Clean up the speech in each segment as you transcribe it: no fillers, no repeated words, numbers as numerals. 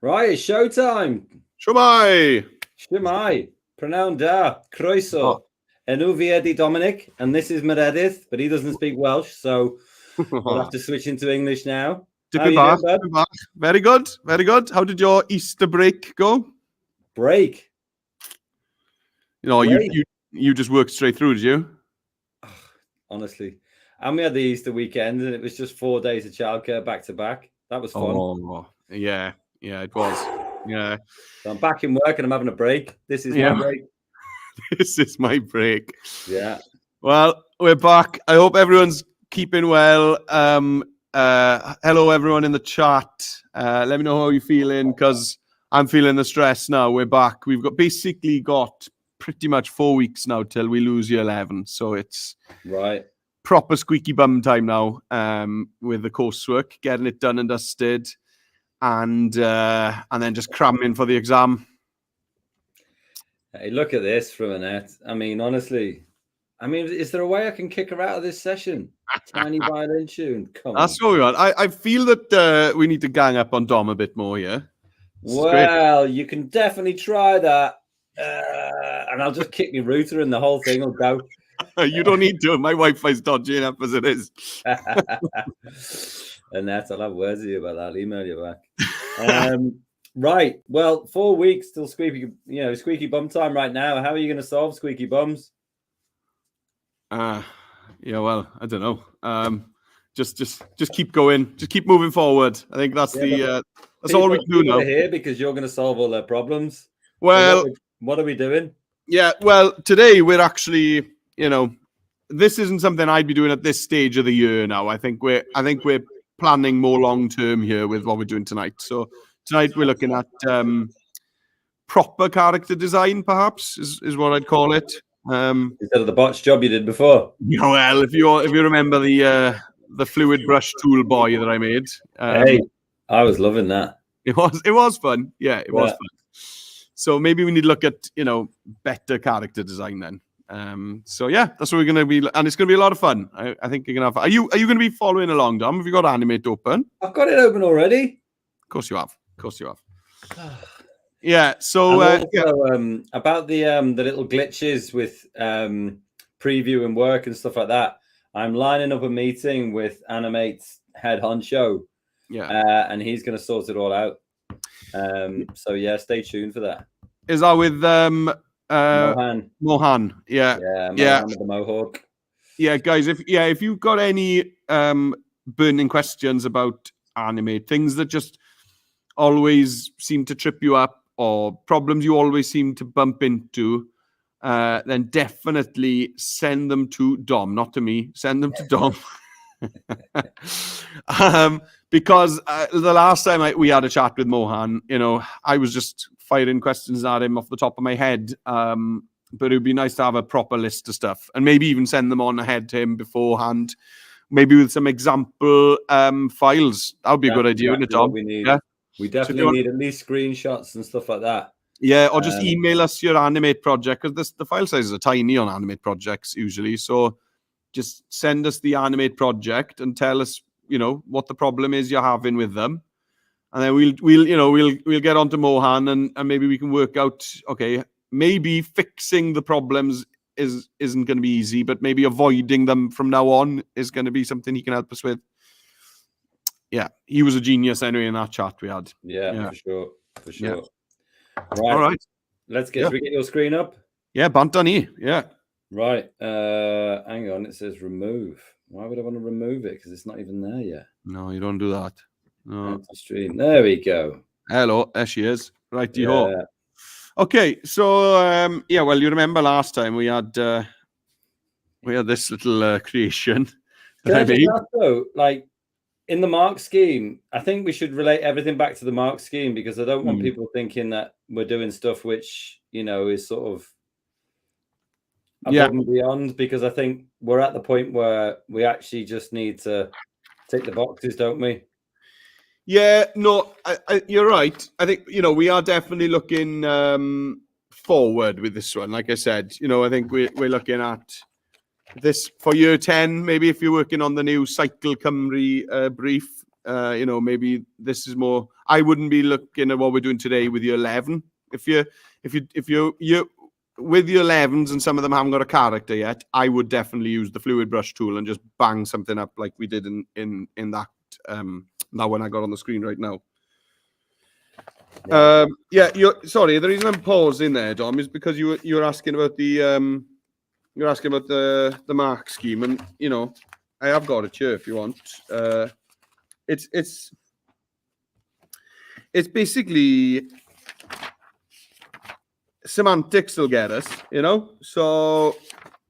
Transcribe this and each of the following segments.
Right, it's showtime. Shwmai! Shwmai. Prynawn da. Croeso. Enw fi Eddie Dominic, and this is Meredith, but he doesn't speak Welsh, so we'll have to switch into English now. How you doing, bud? Very good, very good. How did your Easter break go? Break? You know, you just worked straight through, did you? Honestly. And we had the Easter weekend, and it was just 4 days of childcare back to back. That was fun. Oh, yeah, it was. Yeah. So I'm back in work and I'm having a break. This is my break. This is my break. Yeah. Well, we're back. I hope everyone's keeping well. Hello, everyone in the chat. Let me know how you're feeling, because I'm feeling the stress now. We're back. We've basically got pretty much 4 weeks now till we lose year 11. So it's proper squeaky bum time now, with the coursework, getting it done and dusted, and then just cramming for the exam. Hey, look at this from Annette. I mean, honestly, is there a way I can kick her out of this session? Tiny violin tune. Come on. That's what we want. I feel that we need to gang up on Dom a bit more here. Well, you can definitely try that. And I'll just kick my router and the whole thing will go. You don't need to. My Wi-Fi's dodgy enough as it is. Annette, I'll have words with you about that. I'll email you back. Right. Well, 4 weeks till squeaky bum time right now. How are you going to solve squeaky bums? Yeah, well, I don't know. Just keep going. Just keep moving forward. I think that's that's all we can do now. Here because you're going to solve all their problems. Well, so what are we doing? Yeah. Well, today we're actually, this isn't something I'd be doing at this stage of the year now. I think we're planning more long term here with what we're doing tonight. So tonight we're looking at proper character design, perhaps is what I'd call it. Instead of the botch job you did before. Yeah, well, if you remember the fluid brush tool boy that I made. Hey, I was loving that. It was fun. Yeah, it was fun. So maybe we need to look at better character design then. So yeah, that's what we're gonna be, and it's gonna be a lot of fun. I think you're gonna have. Are you gonna be following along, Dom? Have you got Animate open? I've got it open already. Of course you have. Yeah. So also, about the little glitches with preview and work and stuff like that. I'm lining up a meeting with Animate's head honcho. Yeah. And he's going to sort it all out. So yeah, stay tuned for that. Is that with Mohan? Yeah. Yeah. With the Mohawk. Yeah, guys. If you've got any burning questions about Animate, things that just always seem to trip you up, or problems you always seem to bump into, then definitely send them to Dom, not to me. Send them to Dom. Because the last time we had a chat with Mohan, I was just firing questions at him off the top of my head. But it would be nice to have a proper list of stuff, and maybe even send them on ahead to him beforehand, maybe with some example files. That would be a good idea, wouldn't it, Dom? We definitely need at least screenshots and stuff like that. Yeah, or just email us your Animate project, because the file sizes are tiny on Animate projects usually. So just send us the Animate project and tell us, what the problem is you're having with them, and then we'll get onto Mohan and maybe we can work out. Okay, maybe fixing the problems isn't going to be easy, but maybe avoiding them from now on is going to be something he can help us with. Yeah, he was a genius anyway in that chat we had. Yeah. For sure. Yeah. Right. All right. Should we get your screen up? Yeah, Bantani. Yeah. Right. Hang on. It says remove. Why would I want to remove it? Because it's not even there yet. No, you don't do that. No. Stream. There we go. Hello. There she is. Right. Yeah. Okay. So, well, you remember last time we had this little creation that I made. Also, in the mark scheme, I think we should relate everything back to the mark scheme, because I don't want people thinking that we're doing stuff which, is sort of above and beyond, because I think we're at the point where we actually just need to tick the boxes, don't we? Yeah, no, you're right. I think, we are definitely looking forward with this one. Like I said, I think we're looking at this for year 10, maybe if you're working on the new Cycle Cymru brief, you know, maybe this is more. I wouldn't be looking at what we're doing today with year 11. If you're with your 11s and some of them haven't got a character yet, I would definitely use the fluid brush tool and just bang something up like we did in that that one I got on the screen right now. Right. Yeah, sorry. The reason I'm pausing there, Dom, is because you were asking about the mark scheme, and you know, I have got it here if you want. It's basically semantics will get us, you know. So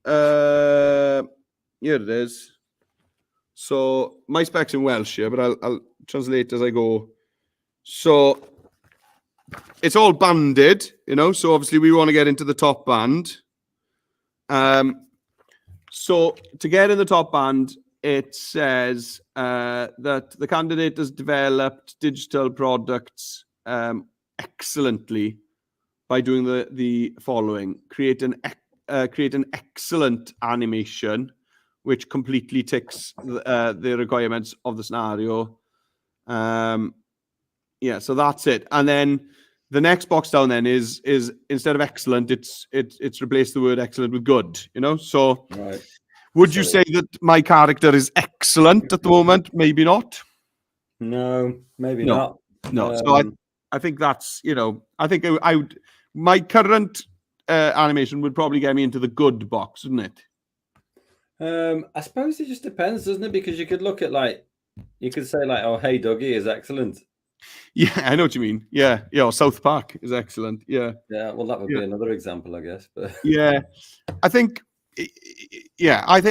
here it is. So my spec's in Welsh here, but I'll translate as I go. So it's all banded, you know. So obviously we want to get into the top band. So to get in the top band, it says that the candidate has developed digital products excellently by doing the following: create an excellent animation which completely ticks the requirements of the scenario. Yeah, so that's it. And then the next box down then is instead of excellent, it's replaced the word excellent with good, you know. So Right. would you say that my character is excellent at the moment? Maybe not. No, maybe No. not. No. So I think that's, you know, I think I would, my current animation would probably get me into the good box, wouldn't it? I suppose it just depends, doesn't it? Because you could look at you could say oh, Hey Dougie is excellent. Yeah, I know what you mean. Yeah, yeah. South Park is excellent. Yeah. Yeah, well, that would be another example, I guess. But yeah, I think. Yeah, I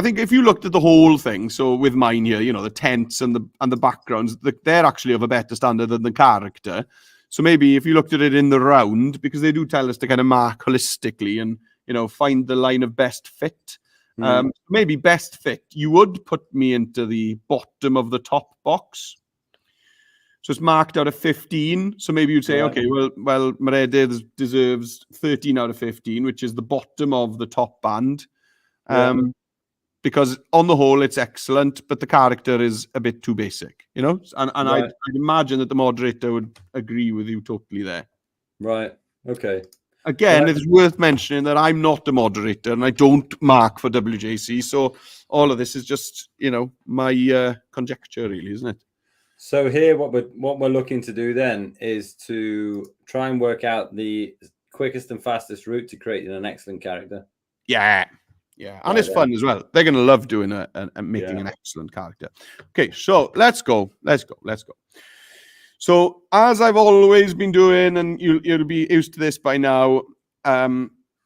think if you looked at the whole thing, so with mine here, you know, the tents and the backgrounds, they're actually of a better standard than the character. So maybe if you looked at it in the round, because they do tell us to kind of mark holistically and, you know, find the line of best fit. Maybe best fit, you would put me into the bottom of the top box. So it's marked out of 15. So maybe you'd say, okay, well, Meredith deserves 13 out of 15, which is the bottom of the top band. Because on the whole, it's excellent, but the character is a bit too basic, you know? And I'd imagine that the moderator would agree with you totally there. Right. Okay. Again, it's worth mentioning that I'm not a moderator and I don't mark for WJC. So all of this is just, you know, my conjecture, really, isn't it? So here, what we're looking to do then is to try and work out the quickest and fastest route to creating an excellent character. Yeah, yeah, and it's fun as well. They're going to love doing making an excellent character. Okay, so let's go. So as I've always been doing, and you'll be used to this by now,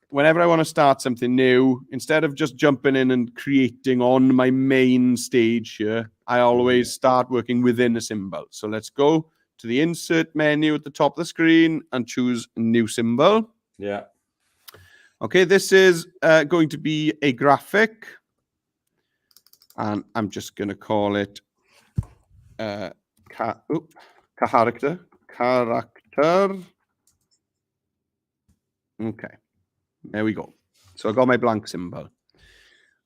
whenever I want to start something new, instead of just jumping in and creating on my main stage here, I always start working within a symbol. So let's go to the insert menu at the top of the screen and choose new symbol. Yeah. Okay, this is going to be a graphic. And I'm just going to call it character. Okay, there we go. So I got my blank symbol.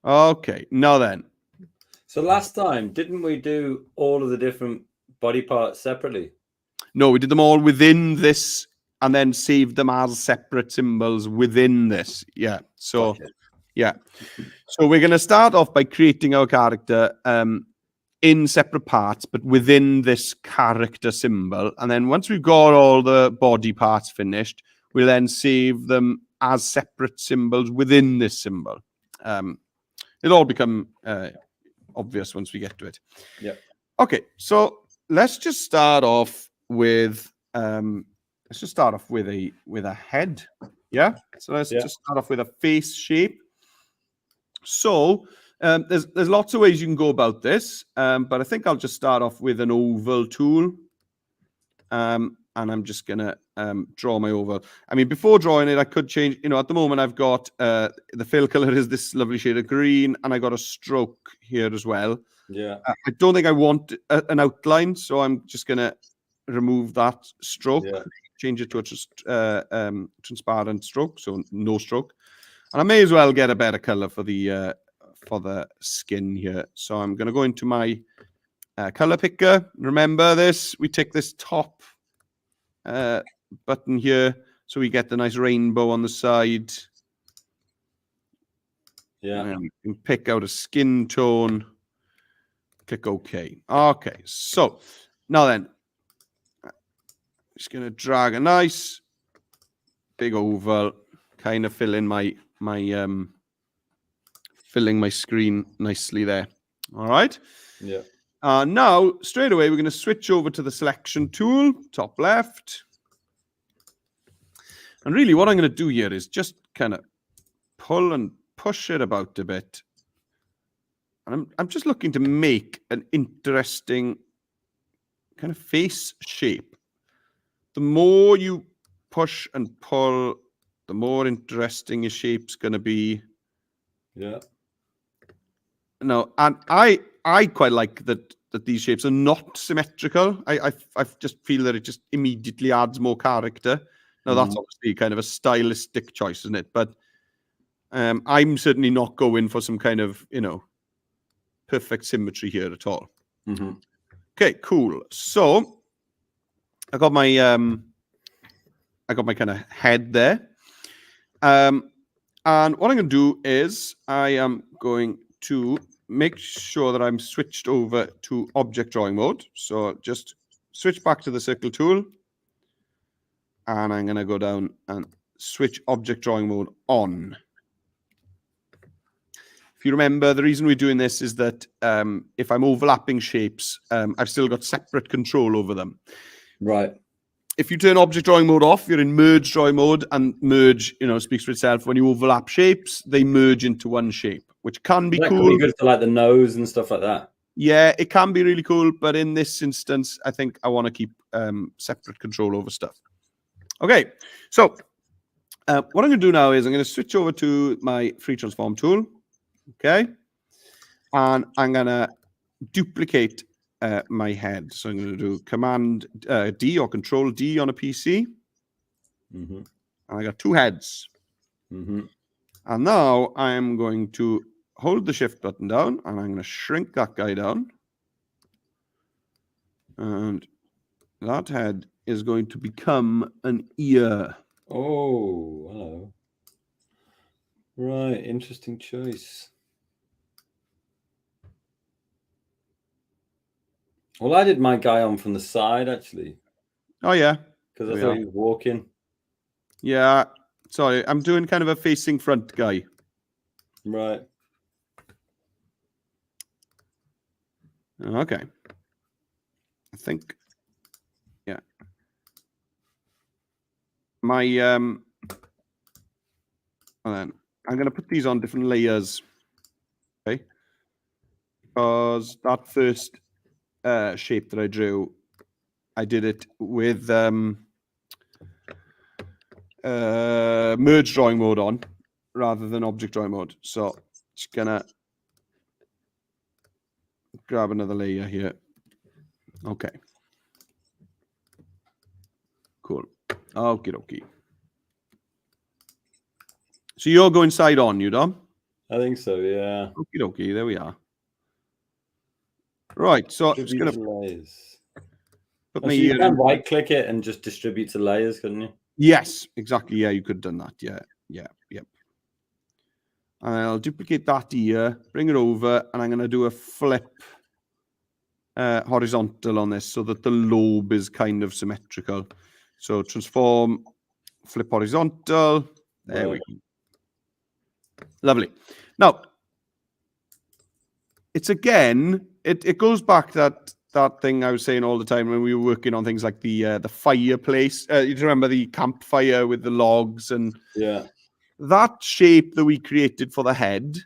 Okay, now then. So last time, didn't we do all of the different body parts separately? No, we did them all within this and then saved them as separate symbols within this. Yeah, so Gotcha. Yeah. So we're going to start off by creating our character in separate parts, but within this character symbol. And then once we've got all the body parts finished, we'll then save them as separate symbols within this symbol. It'll all become obvious once we get to it. Yeah. Okay, so let's just start off with a head. Yeah. So let's just start off with a face shape. So there's lots of ways you can go about this, but I think I'll just start off with an oval tool. And I'm just going to draw my oval. I mean, before drawing it, I could change, you know, at the moment I've got the fill color is this lovely shade of green, and I got a stroke here as well. Yeah. I don't think I want an outline, so I'm just going to remove that stroke, change it to a transparent stroke, so no stroke. And I may as well get a better color for the skin here. So I'm going to go into my color picker. Remember this? We take this top button here, so we get the nice rainbow on the side. Yeah. And we can pick out a skin tone. Click OK. Okay, so now then, just going to drag a nice big oval, kind of fill in my filling my screen nicely there. All right. Yeah. Now, straight away, we're going to switch over to the selection tool, top left. And really what I'm going to do here is just kind of pull and push it about a bit. And I'm just looking to make an interesting kind of face shape. The more you push and pull, the more interesting your shape's going to be. Yeah. No, and I quite like that these shapes are not symmetrical. I just feel that it just immediately adds more character. Now that's obviously kind of a stylistic choice, isn't it? But I'm certainly not going for some kind of, you know, perfect symmetry here at all. Okay, cool. So I got my kind of head there. And what I'm going to do is I am going to make sure that I'm switched over to object drawing mode. So just switch back to the circle tool. And I'm going to go down and switch object drawing mode on. If you remember, the reason we're doing this is that if I'm overlapping shapes, I've still got separate control over them. Right. If you turn object drawing mode off, you're in merge drawing mode, and merge, you know, speaks for itself. When you overlap shapes, they merge into one shape, which can be cool. That could be good for like the nose and stuff like that. Yeah, it can be really cool, but in this instance, I think I want to keep separate control over stuff. Okay, so what I'm going to do now is I'm going to switch over to my free transform tool. Okay, and I'm going to duplicate my head. So I'm going to do Command D or Control D on a PC. And I got two heads. And now I'm going to hold the shift button down, and I'm going to shrink that guy down. And that head is going to become an ear. Oh, hello. Right, interesting choice. Well, I did my guy on from the side, actually. Oh, yeah. Because I thought he was walking. Yeah. Sorry, I'm doing kind of a facing front guy. Right. Okay. I think, yeah. My, and then I'm going to put these on different layers. Okay. Because that first shape that I drew, I did it with merge drawing mode on rather than object drawing mode. So just gonna grab another layer here. Okay. Cool. Okie dokie. So you're going side on, you Dom? I think so, yeah. Okie dokie, there we are. Right, so I'm just gonna layers. put So my you ear can in. right click it and just distribute to layers, couldn't you? Yes, exactly. Yeah, you could have done that. Yep. And I'll duplicate that ear, bring it over, and I'm going to do a flip horizontal on this so that the lobe is kind of symmetrical. So transform, flip horizontal. There we go. Lovely. Now, it's again, it goes back that thing I was saying all the time when we were working on things like the fireplace. You remember the campfire with the logs and that shape that we created for the head.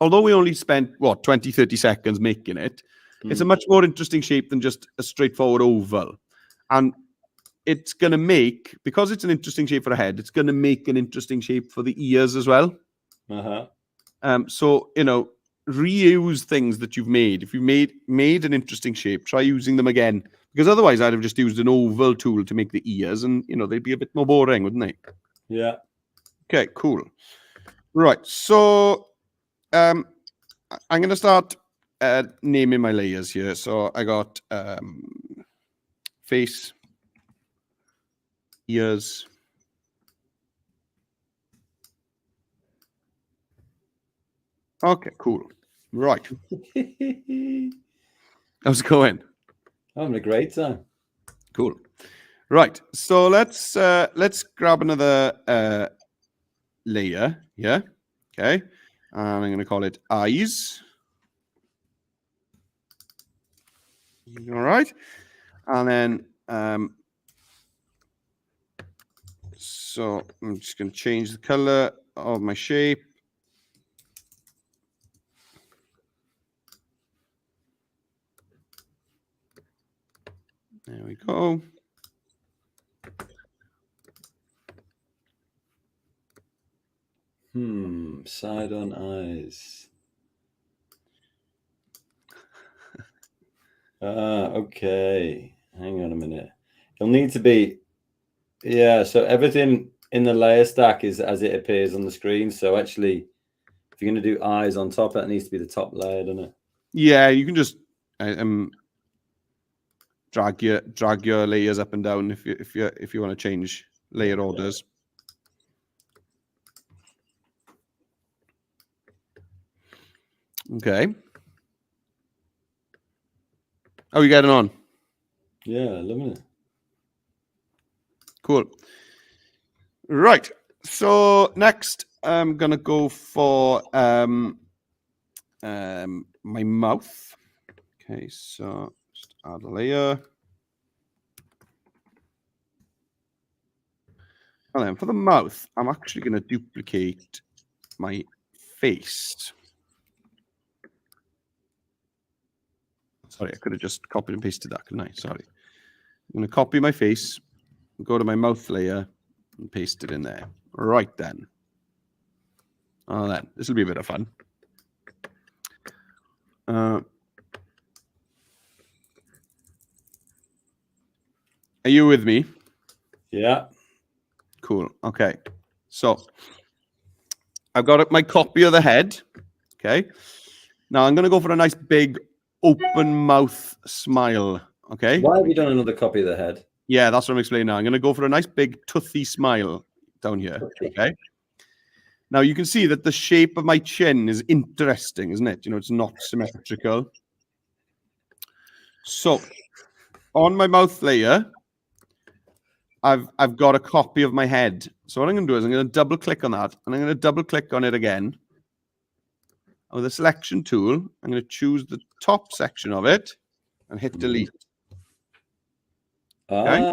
Although we only spent, 20, 30 seconds making it, it's a much more interesting shape than just a straightforward oval. And it's going to make, because it's an interesting shape for a head, it's going to make an interesting shape for the ears as well. So, you know, reuse things that you've made. If you made an interesting shape, try using them again. Because otherwise I'd have just used an oval tool to make the ears and, you know, they'd be a bit more boring, wouldn't they? Yeah. Okay, cool. Right, so I'm going to start naming my layers here. So I got face, ears, okay, cool. Right. How's it going? Having a great time. Cool. Right. So let's grab another layer. Yeah. Okay. And I'm going to call it eyes. All right. And then so I'm just going to change the color of my shape. There we go. Side on eyes. Okay. Hang on a minute. It'll need to be, yeah, so everything in the layer stack is as it appears on the screen. So actually, if you're going to do eyes on top, that needs to be the top layer, doesn't it? Yeah, you can just drag your layers up and down if you want to change layer orders. Okay. How are you getting on? Yeah, loving it. Cool. Right. So next, I'm gonna go for my mouth. Okay, so just add a layer. And then for the mouth, I'm actually going to duplicate my face. Sorry, I could have just copied and pasted that, couldn't I? Sorry. I'm going to copy my face, go to my mouth layer, and paste it in there. Right then. Oh, then. This will be a bit of fun. Are you with me? Yeah. Cool. Okay. So I've got my copy of the head. Okay. Now I'm going to go for a nice big open mouth smile. Okay. Why have you done another copy of the head? Yeah, that's what I'm explaining now. I'm going to go for a nice big toothy smile down here. Okay. Now you can see that the shape of my chin is interesting, isn't it? You know, it's not symmetrical. So on my mouth layer, I've got a copy of my head. So what I'm going to do is I'm going to double click on that, and I'm going to double click on it again. And with the selection tool, I'm going to choose the top section of it and hit delete. Okay.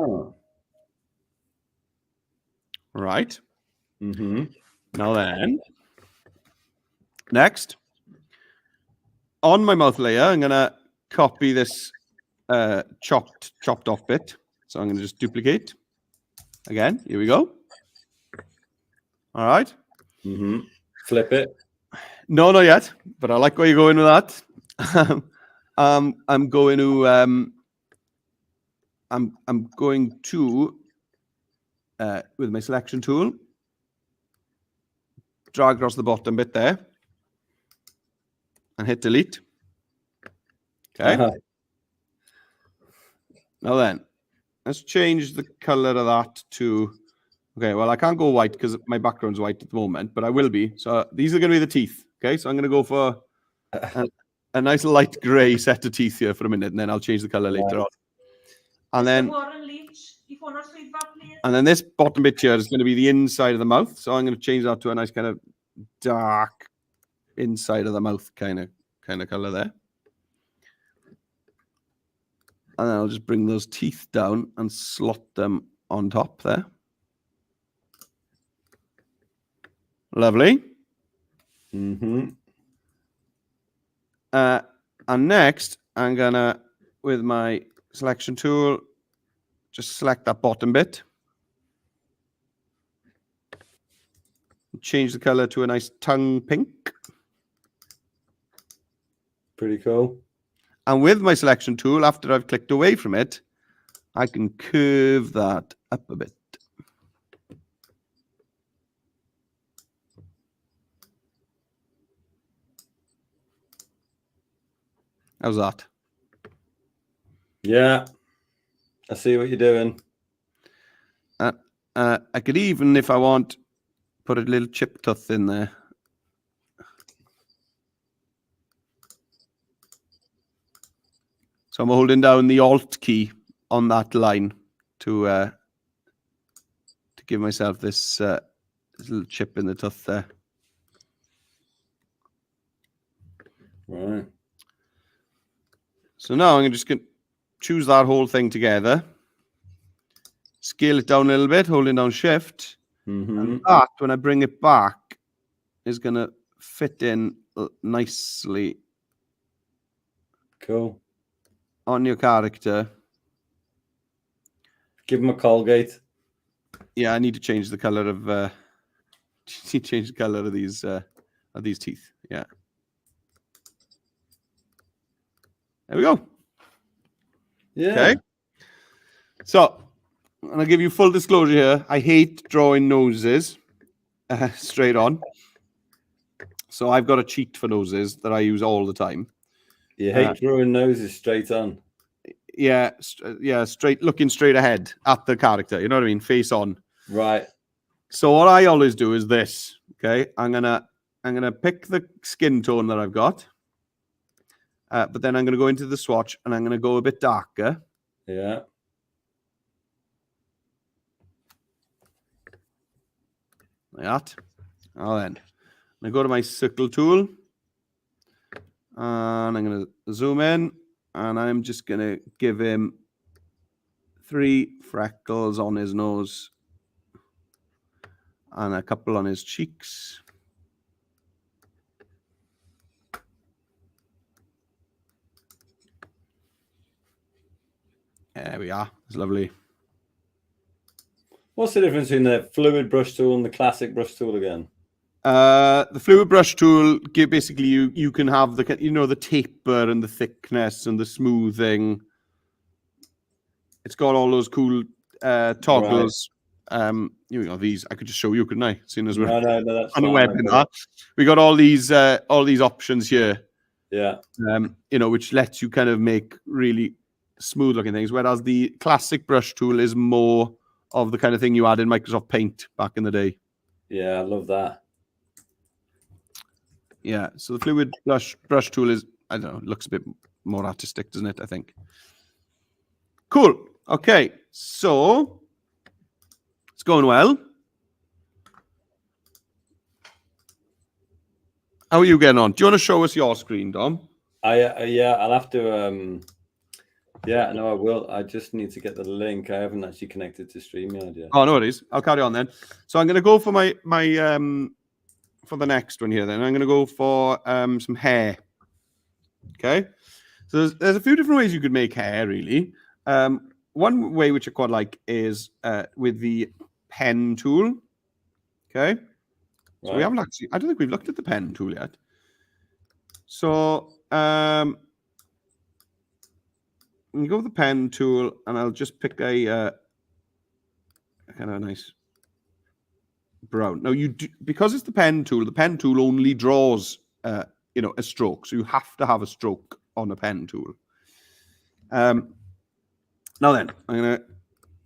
Right. Now then, next, on my mouth layer, I'm going to copy this chopped off bit. So I'm going to just duplicate. Again, here we go. All right. Flip it. No, not yet. But I like where you're going with that. I'm going to I'm going to with my selection tool, drag across the bottom bit there, and hit delete. Okay. Now then, let's change the color of that to. Okay, well, I can't go white because my background's white at the moment, but I will be. So these are going to be the teeth. Okay, so I'm going to go for a nice light gray set of teeth here for a minute, and then I'll change the color later on. And then this bottom bit here is going to be the inside of the mouth. So I'm going to change that to a nice kind of dark inside of the mouth kind of color there. And then I'll just bring those teeth down and slot them on top there. Lovely. And next, I'm gonna, with my selection tool, just select that bottom bit. Change the color to a nice tongue pink. Pretty cool. And with my selection tool, after I've clicked away from it, I can curve that up a bit. How's that? Yeah, I see what you're doing. I could even, if I want, put a little chip tooth in there. So I'm holding down the Alt key on that line to give myself this little chip in the tooth there. Right. So now I'm just going to choose that whole thing together. Scale it down a little bit, holding down Shift. And that, when I bring it back, is going to fit in nicely. Cool. On your character. Give him a Colgate. Yeah, I need to change the color of change the color of these teeth. Yeah. There we go. Yeah. Okay. So, I'm going to give you full disclosure here. I hate drawing noses straight on. So I've got a cheat for noses that I use all the time. You hate drawing noses straight on. Yeah, looking straight ahead at the character. You know what I mean? Face on. Right. So what I always do is this. Okay, I'm gonna pick the skin tone that I've got, but then I'm gonna go into the swatch and I'm gonna go a bit darker. Yeah. Like that. Now then, I go to my circle tool, and I'm gonna zoom in, and I'm just gonna give him 3 freckles on his nose and a couple on his cheeks. There we are. It's lovely. What's the difference between the fluid brush tool and the classic brush tool again? The fluid brush tool, basically you can have the taper and the thickness and the smoothing. It's got all those cool toggles. Right. These I could just show you, couldn't I? Seeing as we're no, that's on the webinar, we got all these options here. Yeah. Which lets you kind of make really smooth looking things, whereas the classic brush tool is more of the kind of thing you had in Microsoft Paint back in the day. Yeah, I love that. Yeah, so the fluid brush tool is, I don't know, looks a bit more artistic, doesn't it? I think. Cool. Okay, so it's going well. How are you getting on? Do you want to show us your screen, Dom? I'll have to. Yeah, no, I will. I just need to get the link. I haven't actually connected to StreamYard yet. Oh, no worries. I'll carry on then. So I'm going to go for my for the next one here. Then I'm going to go for some hair. Okay. So there's a few different ways you could make hair, really. One way which I quite like is with the pen tool. Okay. So we haven't actually. I don't think we've looked at the pen tool yet. So you go with the pen tool, and I'll just pick a kind of nice brown. Now because it's the pen tool only draws a stroke, so you have to have a stroke on a pen tool. Now then, I'm gonna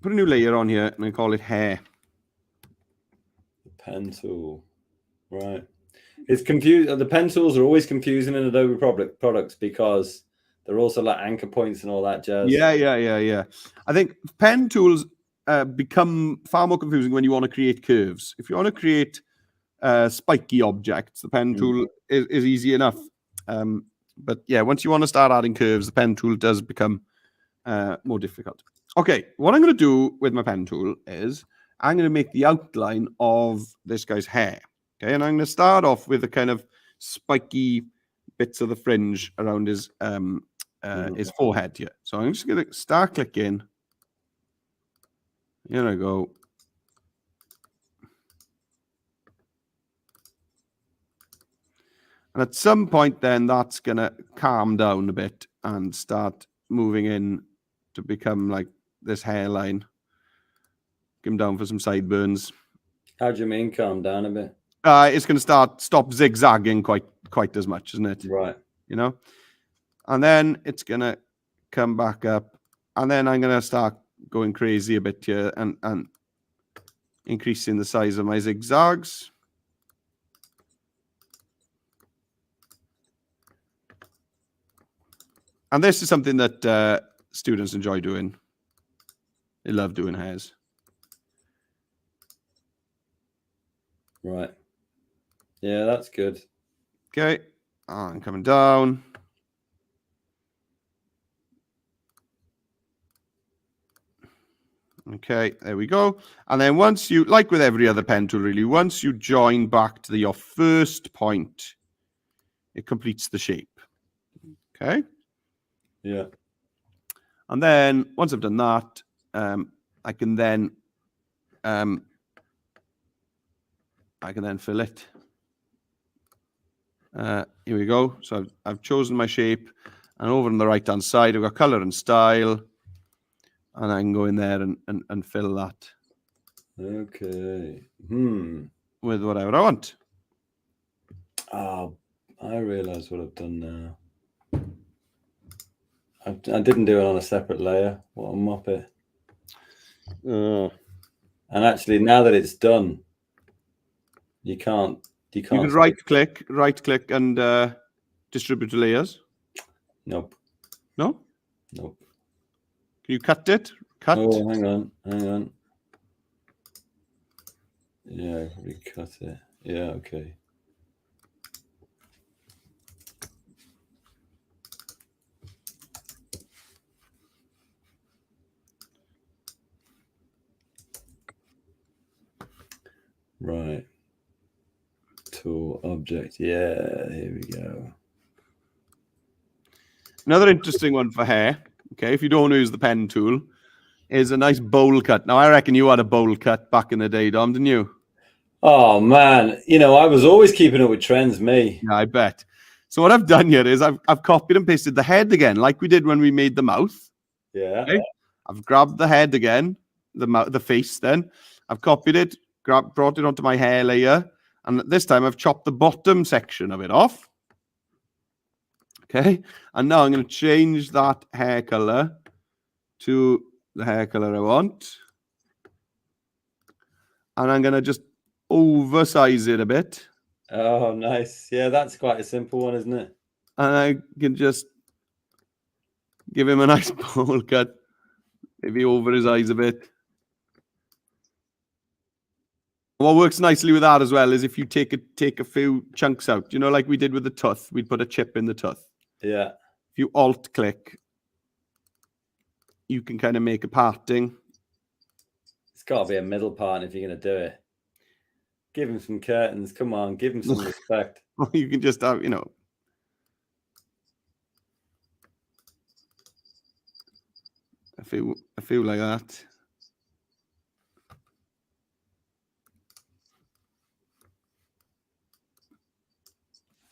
put a new layer on here, and I call it hair. The pen tool, right? It's confused. The pen tools are always confusing in Adobe products because they're also like anchor points and all that jazz. Yeah. I think pen tools become far more confusing when you want to create curves. If you want to create spiky objects, the pen tool is easy enough. But yeah, once you want to start adding curves, the pen tool does become more difficult. Okay, what I'm going to do with my pen tool is I'm going to make the outline of this guy's hair. Okay, and I'm going to start off with the kind of spiky bits of the fringe around his forehead here. So I'm just going to start clicking. Here I go. And at some point then that's going to calm down a bit and start moving in to become like this hairline. Come down for some sideburns. How do you mean calm down a bit? It's going to stop zigzagging quite as much, isn't it? Right. You know? And then it's going to come back up. And then I'm going to start going crazy a bit here and increasing the size of my zigzags. And this is something that students enjoy doing. They love doing hairs. Right. Yeah, that's good. Okay. And coming down. Okay, there we go. And then once you, like with every other pen tool really, once you join back to your first point, it completes the shape. Okay. Yeah. And then once I've done that, I can then fill it. Here we go. So I've chosen my shape, and over on the right hand side, I've got color and style, and I can go in there and fill that. Okay. With whatever I want. Oh, I realise what I've done now. I didn't do it on a separate layer. What a muppet. Oh. And actually, now that it's done, you can't. You can right click and distribute to layers. Nope. No? Nope. Can you cut it? Cut. Oh, hang on. Yeah, recut it. Yeah, okay. Right. Tool, object. Yeah, here we go. Another interesting one for hair, okay, if you don't use the pen tool, is a nice bowl cut. Now, I reckon you had a bowl cut back in the day, Dom, didn't you? Oh, man. You know, I was always keeping up with trends, me. Yeah, I bet. So what I've done here is I've copied and pasted the head again, like we did when we made the mouth. Yeah. Okay? I've grabbed the head again, the face then. I've copied it, brought it onto my hair layer, and this time I've chopped the bottom section of it off. Okay, and now I'm going to change that hair color to the hair color I want. And I'm going to just oversize it a bit. Oh, nice. Yeah, that's quite a simple one, isn't it? And I can just give him a nice bowl cut, maybe over his eyes a bit. What works nicely with that as well is if you take a few chunks out, you know, like we did with the tooth, we'd put a chip in the tooth. Yeah. If you alt click, you can kind of make a parting. It's got to be a middle part if you're going to do it. Give him some curtains. Come on, give him some respect. You can just have, you know. I feel like that.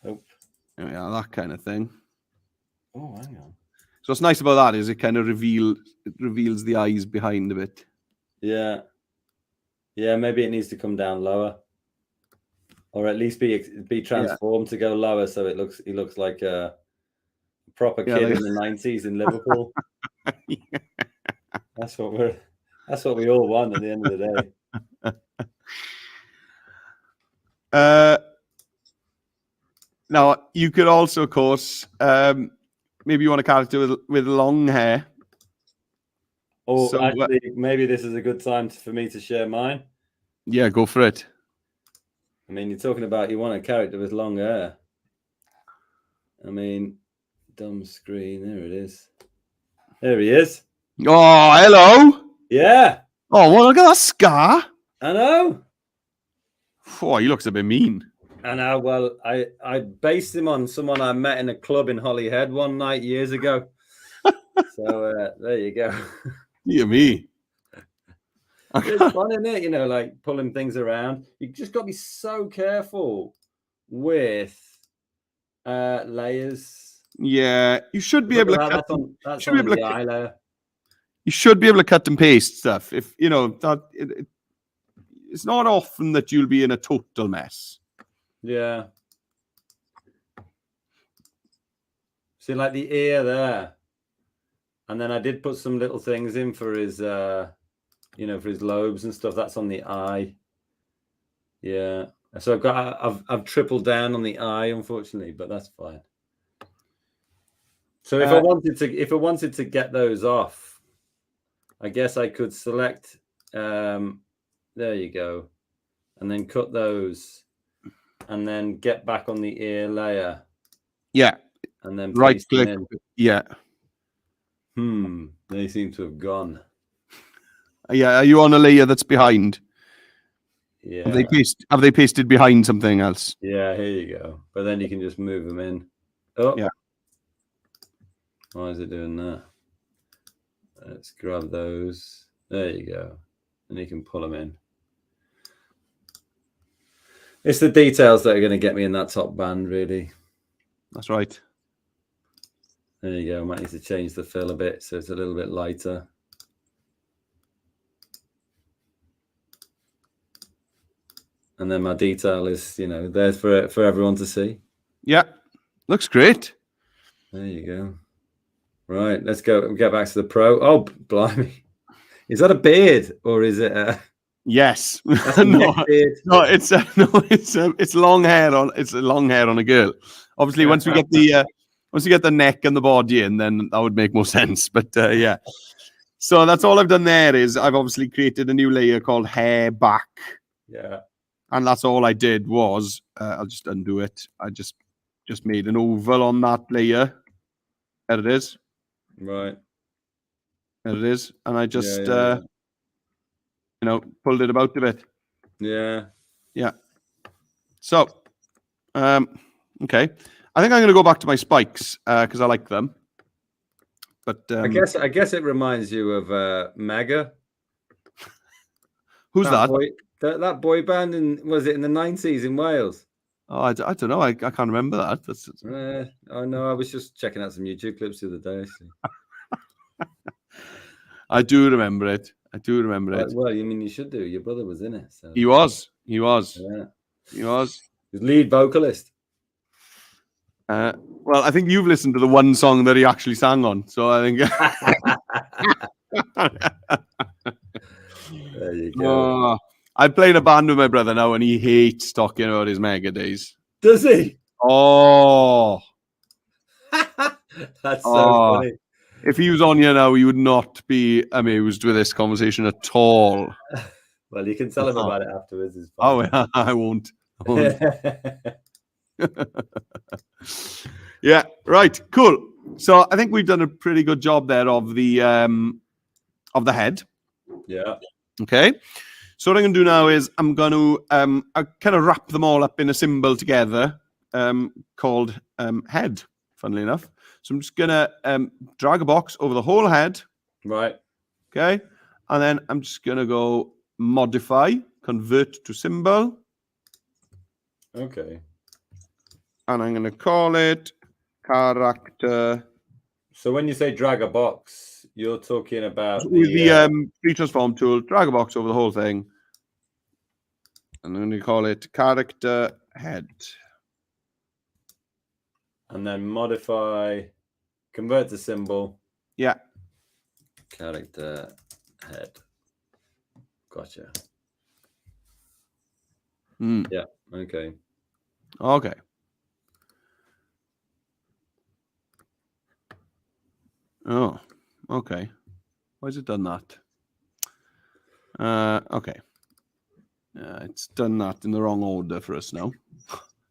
Oh. Yeah, that kind of thing. Oh, hang on. So what's nice about that is it kind of reveals the eyes behind a bit. Yeah. Yeah, maybe it needs to come down lower. Or at least be transformed to go lower so he looks like a proper kid in the 90s in Liverpool. Yeah. That's what we all want at the end of the day. Now you could also, of course, maybe you want a character with long hair. Or so, actually, maybe this is a good time for me to share mine. Yeah, go for it. I mean, you're talking about you want a character with long hair. I mean, dumb screen. There it is. There he is. Oh, hello. Yeah. Oh, well, look at that scar. I know. Oh, he looks a bit mean. I know. Well, I based him on someone I met in a club in Holyhead one night years ago. So there you go. Dear me. It's fun, isn't it? You know, like pulling things around. You just got to be so careful with layers. Yeah, you should be able to cut. That's on the eye layer. You should be able to cut and paste stuff. If you know that, it's not often that you'll be in a total mess. Yeah. See, like the ear there. And then I did put some little things in for his, for his lobes and stuff. That's on the eye. Yeah. So I've tripled down on the eye, unfortunately, but that's fine. So if I wanted to get those off, I guess I could select, there you go, and then cut those, and then get back on the ear layer. Yeah. And then right paste click. them in. Yeah. They seem to have gone. Yeah. Are you on a layer that's behind? Yeah. Have they pasted behind something else? Yeah, here you go. But then you can just move them in. Oh. Yeah. Why is it doing that? Let's grab those. There you go. And you can pull them in. It's the details that are going to get me in that top band, really. That's right. There you go. I might need to change the fill a bit so it's a little bit lighter. And then my detail is, there for everyone to see. Yeah. Looks great. There you go. Right, let's go. Get back to the pro. Oh, blimey. Is that a beard or is it a... Yes. No, it's long hair on. It's long hair on a girl. Obviously, once we get the neck and the body in, then that would make more sense. But yeah. So that's all I've done there is I've obviously created a new layer called hair back. Yeah. And that's all I did was I'll just undo it. I just made an oval on that layer. There it is. Right. There it is. And I just pulled it about a bit. Yeah. Yeah. So, okay. I think I'm going to go back to my spikes because I like them. But I guess it reminds you of Mega. Who's that? That boy band was it in the 90s in Wales? Oh, I don't know. I can't remember that. Oh no, I was just checking out some YouTube clips the other day. Actually. I do remember it. Well, you mean you should do. Your brother was in it. So. He was. Yeah. He was. His lead vocalist. Well, I think you've listened to the one song that he actually sang on. So I think... There you go. I play in a band with my brother now, and he hates talking about his Mega days. Does he? Oh. That's so funny. If he was on here now, he would not be amused with this conversation at all. Well, you can tell him about it afterwards. It's fine. Oh, I won't. Yeah, right. Cool. So I think we've done a pretty good job there of the head. Yeah. Okay. So what I'm going to do now is I'm going to kind of wrap them all up in a symbol together called head, funnily enough. So I'm just going to drag a box over the whole head. Right. Okay. And then I'm just going to go modify, convert to symbol. Okay. And I'm going to call it character. So when you say drag a box, you're talking about with the free transform tool, drag a box over the whole thing. And then we call it character head. And then modify, convert to symbol. Yeah. Character head. Gotcha. Yeah. Okay. Okay. Oh, okay. Why has it done that? Okay. It's done that in the wrong order for us now.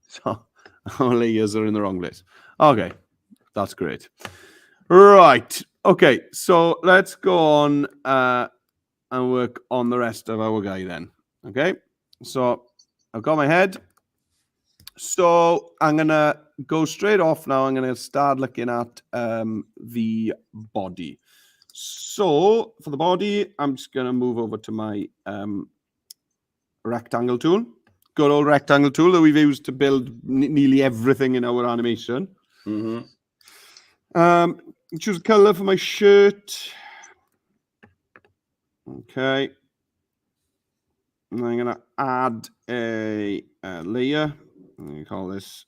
So our layers are in the wrong place. Okay. That's great. Right. Okay. So let's go on and work on the rest of our guy then. Okay. So I've got my head. So I'm going to go straight off now. I'm going to start looking at the body. So for the body, I'm just going to move over to my rectangle tool. Good old rectangle tool that we've used to build nearly everything in our animation. Mm-hmm. Choose a color for my shirt. Okay. And I'm going to add a layer. I'm going to call this.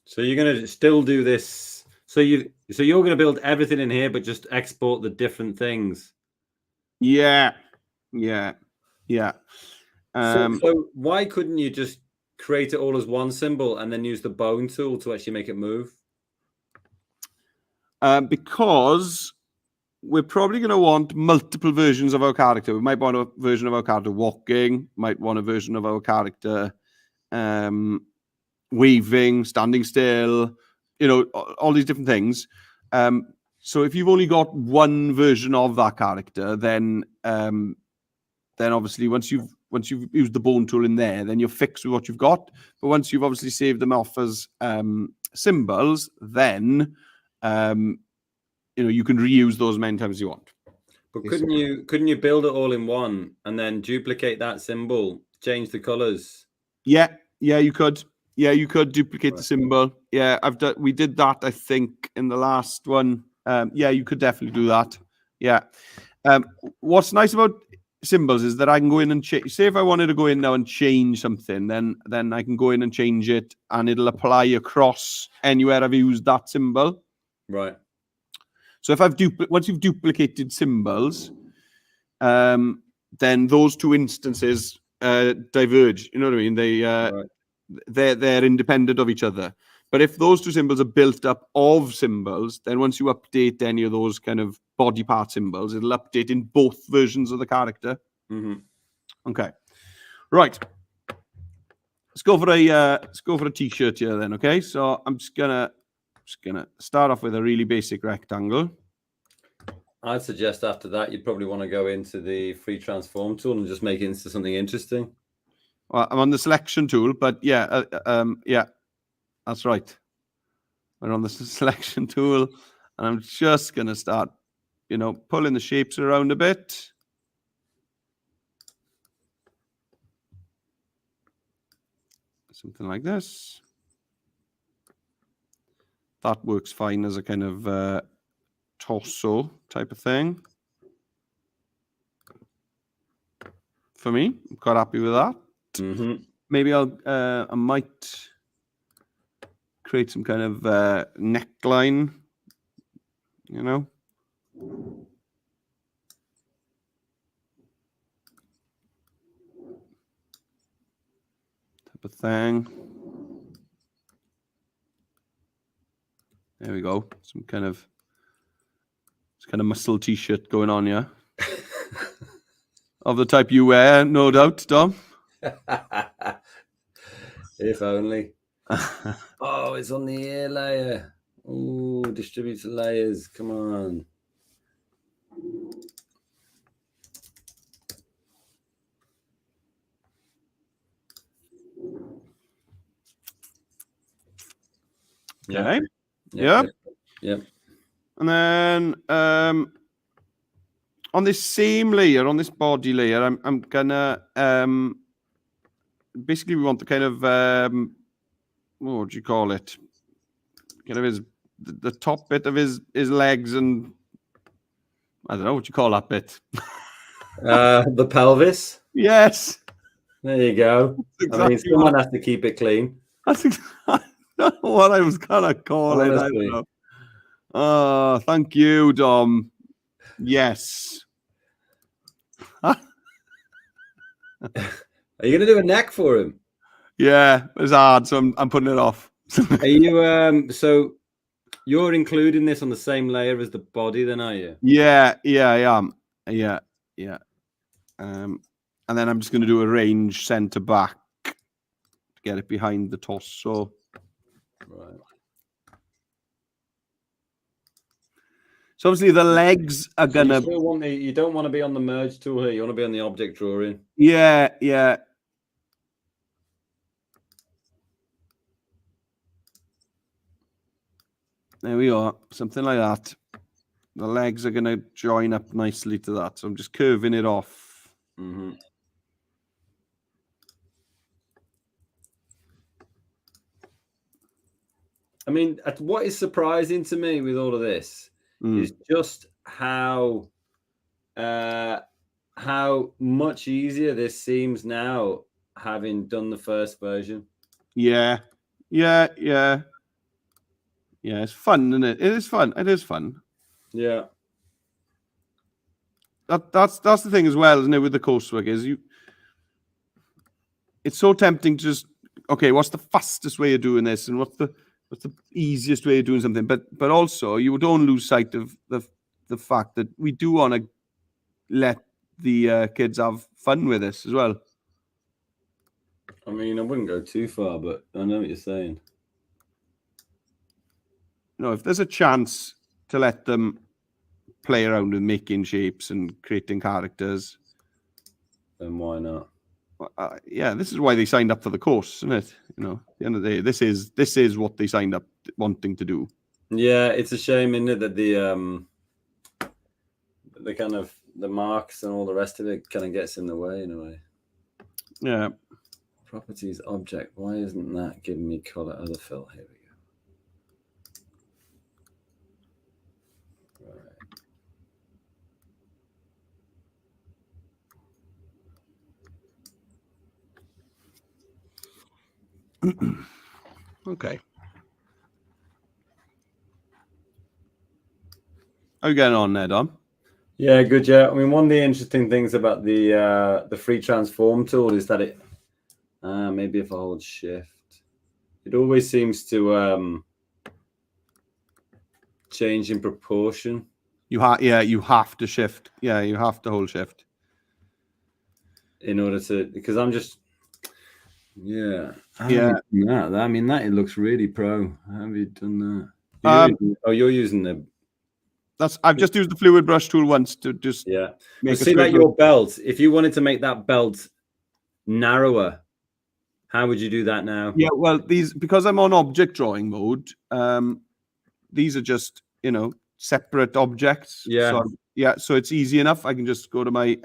So you're going to still do this So you're going to build everything in here, but just export the different things. Yeah. So why couldn't you just create it all as one symbol and then use the bone tool to actually make it move? Because we're probably going to want multiple versions of our character. We might want a version of our character walking, might want a version of our character waving, standing still, all these different things. So if you've only got one version of that character, then obviously once you've used the bone tool in there, then you're fixed with what you've got. But once you've obviously saved them off as symbols, then you can reuse those many times as you want. But couldn't you build it all in one and then duplicate that symbol, change the colors? Yeah, you could. Yeah, you could duplicate the symbol. Yeah, we did that, I think, in the last one. Yeah, you could definitely do that. Yeah. What's nice about symbols is that I can go in and change. Say if I wanted to go in now and change something, then I can go in and change it, and it'll apply across anywhere I've used that symbol. Right. So if once you've duplicated symbols, then those two instances diverge. You know what I mean? Right. They're independent of each other. But if those two symbols are built up of symbols, then once you update any of those kind of body part symbols, it'll update in both versions of the character. Mm-hmm. Okay, right. Let's go for a t-shirt here then. Okay, so I'm just gonna start off with a really basic rectangle. I'd suggest after that you'd probably want to go into the free transform tool and just make it into something interesting. Well, I'm on the selection tool, but yeah, that's right. We're on the selection tool, and I'm just gonna start, pulling the shapes around a bit. Something like this. That works fine as a kind of torso type of thing. For me, I'm quite happy with that. Mm-hmm. Maybe I might create some kind of neckline, type of thing. There we go. Some kind of muscle t-shirt going on, yeah. Of the type you wear, no doubt, Dom. If only. Oh, it's on the ear layer. Oh, distributed layers. Come on. Okay. Yeah. And then on this same layer, on this body layer, I'm gonna basically we want the kind of what do you call it? Kind of the top bit of his legs, and I don't know what you call that bit. The pelvis. Yes. There you go. Exactly. I mean, someone has to keep it clean. That's exactly what I was gonna call it. I don't know. Oh, thank you, Dom. Yes. Are you gonna do a neck for him? Yeah, it's hard, so I'm putting it off. Are you so you're including this on the same layer as the body, then, are you? Yeah, I am. Yeah. And then I'm just going to do arrange center back to get it behind the torso. Right. So obviously the legs are gonna. You don't want to be on the merge tool here. You want to be on the object drawing. Yeah. There we are. Something like that. The legs are going to join up nicely to that. So I'm just curving it off. Mm-hmm. I mean, what is surprising to me with all of this is just how much easier this seems now, having done the first version. Yeah. Yeah, it's fun, isn't it? It is fun. It is fun. Yeah. That's the thing as well, isn't it? With the coursework, is it's so tempting to just, okay, what's the fastest way of doing this, and what's the easiest way of doing something? But also, you don't lose sight of the fact that we do want to let the kids have fun with this as well. I mean, I wouldn't go too far, but I know what you're saying. You know, if there's a chance to let them play around with making shapes and creating characters, then why not? Yeah, this is why they signed up for the course, isn't it? You know, at the end of the day, this is what they signed up wanting to do. Yeah, it's a shame, isn't it, that the kind of the marks and all the rest of it kind of gets in the way in a way. Yeah. Properties object. Why isn't that giving me color? Other fill. Here we go. Okay. How are you getting on there, Dom? Yeah, good. Yeah, I mean, one of the interesting things about the free transform tool is that it maybe if I hold shift, it always seems to change in proportion. You have to shift. Yeah, you have to hold shift in order to, because I'm just Yeah. that. I mean, that it looks really pro. How have you done that? You're using the. I've just used the fluid brush tool once to just make see like your belt. If you wanted to make that belt narrower, how would you do that now? Yeah, well, because I'm on object drawing mode, these are just, you know, separate objects. Yeah. So it's easy enough. I can just go to my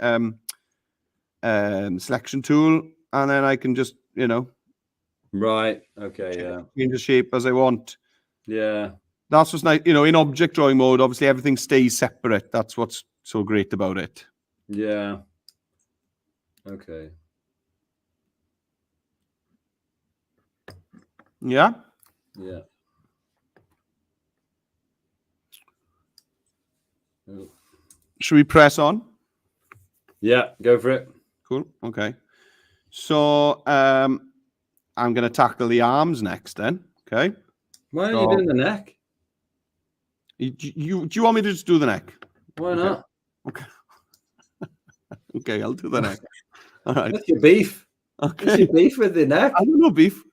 selection tool, and then I can just, you know, right. Okay. Yeah. change the shape as I want. Yeah. That's what's nice. You know, in object drawing mode, obviously everything stays separate. That's what's so great about it. Yeah. Okay. Yeah. Yeah. Should we press on? Yeah, go for it. Cool. Okay. So I'm going to tackle the arms next then. Okay. Why aren't you doing the neck? Do you want me to just do the neck? Why not? Okay. Okay, I'll do the neck. All right. What's your beef? Okay. What's your beef with the neck? I got no beef.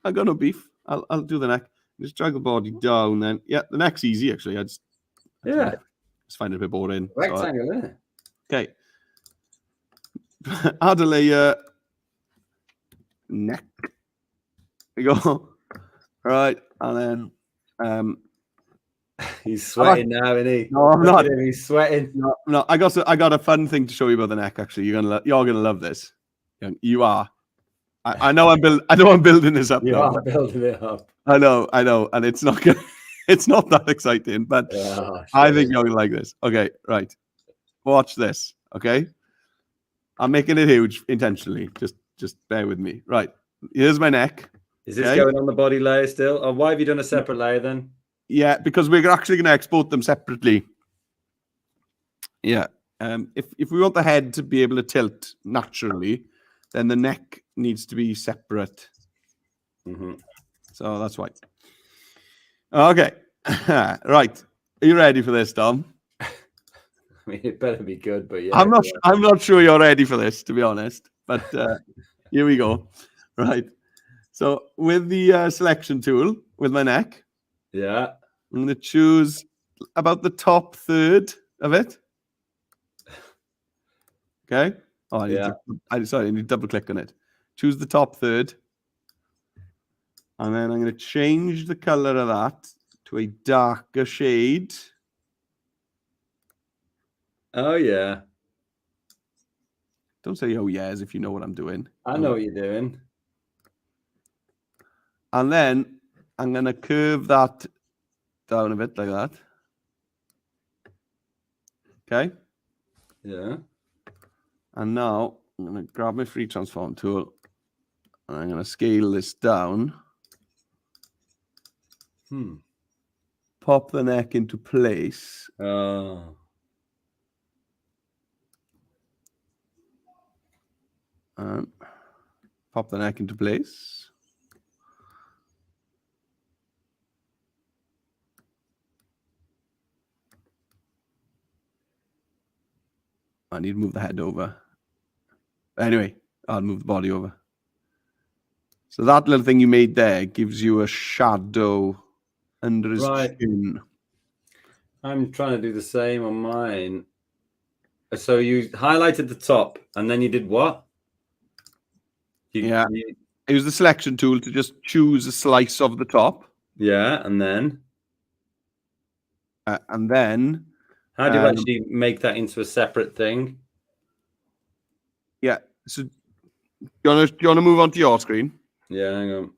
I'll do the neck. Just drag the body down then. Yeah, the neck's easy actually. I just find it a bit boring. Rectangle, isn't it? Okay. Add a layer. Neck. There you go. All right, and then he's sweating now, isn't he? No, I'm not. He's sweating. No. I got a fun thing to show you about the neck. Actually, you're gonna love this. You are. I know I'm building this up. You are building it up. I know, and it's not good. It's not that exciting, but I think you're gonna like this. Okay, right. Watch this. Okay, I'm making it huge intentionally. Just bear with me. Right. Here's my neck. Is this going on the body layer still? Or why have you done a separate layer then? Yeah, because we're actually going to export them separately. Yeah. If we want the head to be able to tilt naturally, then the neck needs to be separate. Mm-hmm. So that's why. Okay. Right. Are you ready for this, Dom? I mean, it better be good, but yeah. I'm not sure you're ready for this, to be honest. But here we go. Right. So with the selection tool, with my neck, yeah, I'm going to choose about the top third of it. Okay. Oh, I need to double click on it. Choose the top third. And then I'm going to change the color of that to a darker shade. Oh, yeah. Don't say, oh, yes, if you know what I'm doing. I know what you're doing. And then I'm going to curve that down a bit like that. Okay. Yeah. And now I'm going to grab my free transform tool and I'm going to scale this down. pop the neck into place. Oh. And pop the neck into place. I need to move the head over. Anyway, I'll move the body over. So that little thing you made there gives you a shadow under his chin. I'm trying to do the same on mine. So you highlighted the top, and then you did what? You use the selection tool to just choose a slice of the top. Yeah, and then? How do you actually make that into a separate thing? Yeah. So do you want to move on to your screen? Yeah, hang on.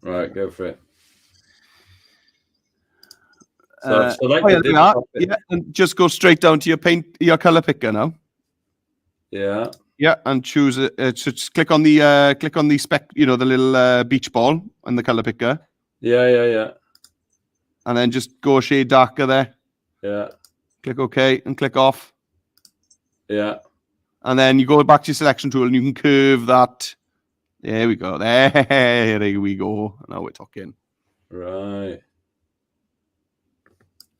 Right, go for it. So select yeah, and just go straight down to your color picker now. Yeah. Yeah, and choose it. So just click on the spec, the little beach ball and the color picker. Yeah. And then just go a shade darker there. Yeah. Click OK and click off. Yeah. And then you go back to your selection tool and you can curve that. There we go. There we go. Now we're talking. Right.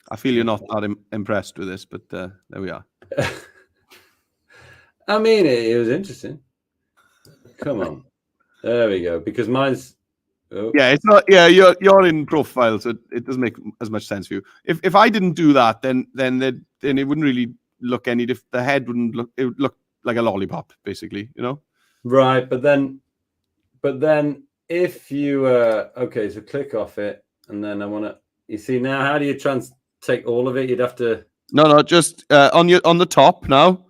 I feel you're not that impressed with this, but there we are. I mean, it was interesting. Come on. There we go. Because mine's... Oh. Yeah, it's not. Yeah, you're in profile, so it doesn't make as much sense for you. If I didn't do that, then it wouldn't really look any different. The head wouldn't look. It would look like a lollipop, basically. Right, but then if you okay, so click off it, and then I want to. You see now, how do you take all of it? You'd have to. No, just on the top now,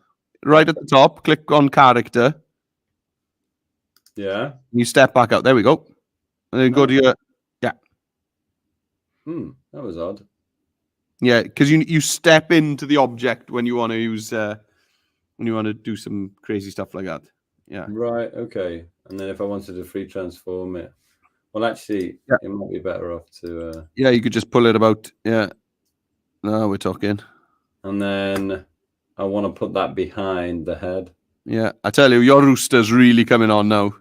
right at the top. Click on character. Yeah. You step back out. There we go. And then go to your, that was odd. Yeah, because you step into the object when you want to use, when you want to do some crazy stuff like that. Yeah. Right, okay. And then if I wanted to free transform it, well, actually, it might be better off to... Yeah, you could just pull it about. Yeah. Now we're talking. And then I want to put that behind the head. Yeah, I tell you, your rooster's really coming on now.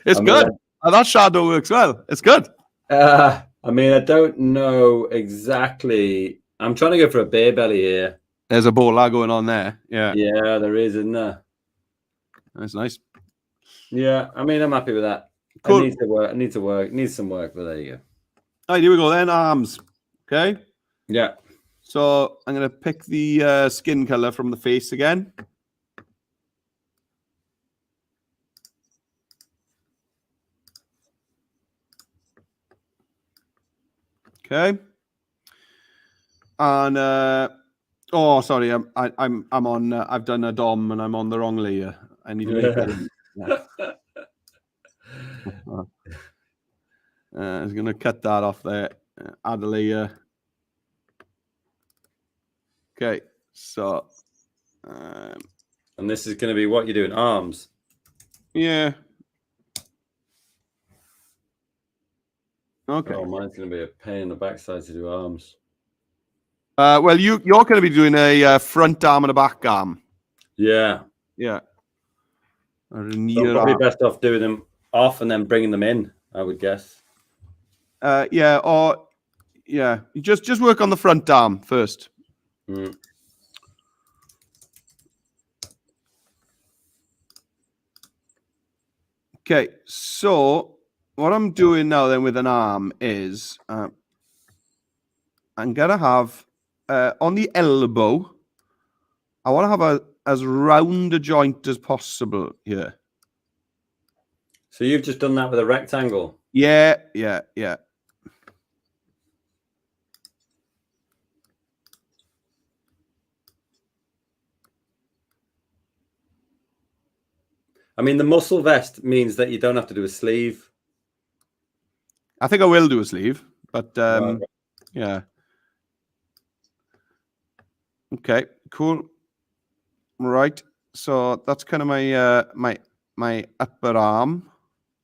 It's good. That shadow works well. It's good. I mean, I don't know exactly. I'm trying to go for a bear belly here. There's a bola going on there. Yeah. Yeah, there is, isn't there? That's nice. Yeah, I mean, I'm happy with that. Cool. I need some work, but there you go. All right, here we go then. Arms. Okay. Yeah. So I'm going to pick the skin color from the face again. Okay. And oh, sorry, I'm on. I've done a DOM and I'm on the wrong layer. I need to make it. I was gonna cut that off there. Add a layer. Okay, so. And this is going to be what you're doing, arms. Yeah. Okay. Oh, mine's going to be a pain in the backside to do arms. Well, you're going to be doing a front arm and a back arm. Yeah. Yeah. So probably best off doing them off and then bringing them in, I would guess. Yeah, or yeah, you just work on the front arm first. Mm. Okay, so what I'm doing now then with an arm is I'm gonna have on the elbow, I want to have as round a joint as possible here. So you've just done that with a rectangle? Yeah. I mean, the muscle vest means that you don't have to do a sleeve. I think I will do a sleeve, but yeah. Okay, cool. Right. So that's kind of my upper arm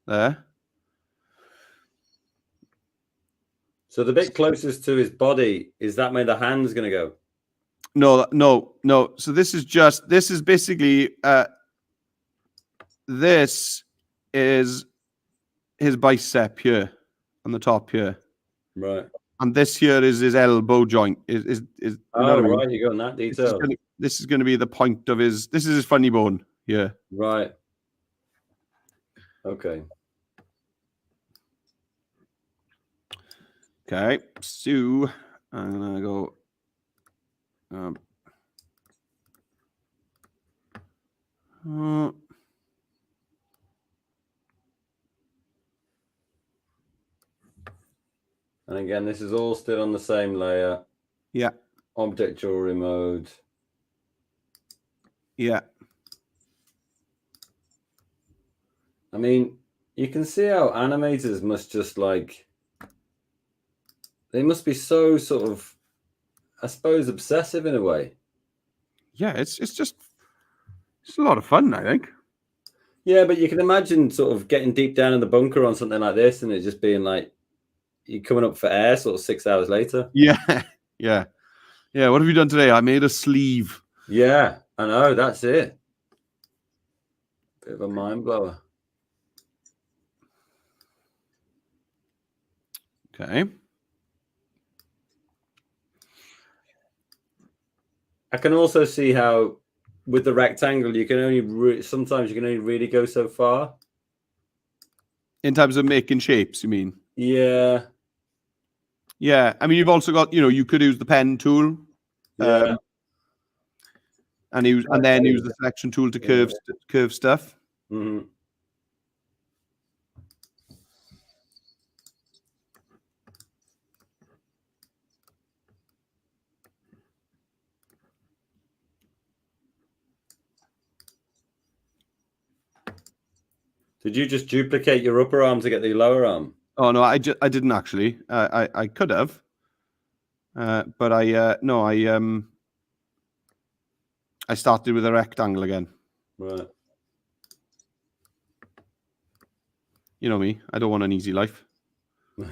there. So the bit closest to his body, is that where the hand's going to go? No. So this is basically this is his bicep here on the top here. Right. And this here is his elbow joint. Is you know what I mean? Right, you got in that detail. This is going to be the point of his. This is his funny bone here. Right. Okay. Okay. So I'm gonna go. And again, this is all still on the same layer. Yeah. Object jewelry mode. Yeah. I mean, you can see how animators must just like, they must be so sort of, I suppose, obsessive in a way. Yeah, it's a lot of fun, I think. Yeah, but you can imagine sort of getting deep down in the bunker on something like this and it just being like, you're coming up for air sort of 6 hours later. Yeah. Yeah. Yeah. What have you done today? I made a sleeve. Yeah, I know. That's it. Bit of a mind blower. Okay. I can also see how with the rectangle, you can only sometimes you can only really go so far. In terms of making shapes, you mean? Yeah. Yeah. I mean, you've also got, you could use the pen tool. Yeah. And then use the selection tool to curve stuff. Mm-hmm. Did you just duplicate your upper arm to get the lower arm? Oh no, I didn't actually. I could have, but I started with a rectangle again. Right. You know me. I don't want an easy life. Okay.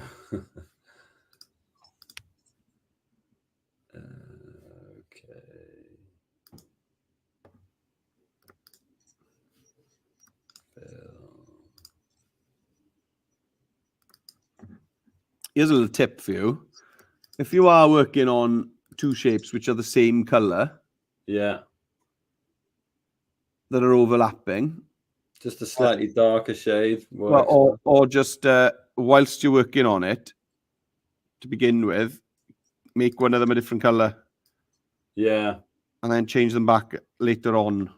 Here's a little tip for you. If you are working on two shapes which are the same color, yeah, that are overlapping, just a slightly darker shade. Well, or just whilst you're working on it, to begin with, make one of them a different color. Yeah. And then change them back later on.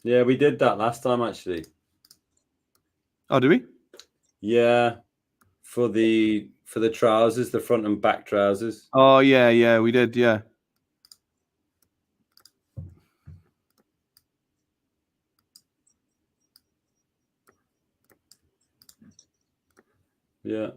Yeah, we did that last time actually. Oh, do we? Yeah, for the trousers, the front and back trousers. Oh yeah, we did. Yeah. Yeah.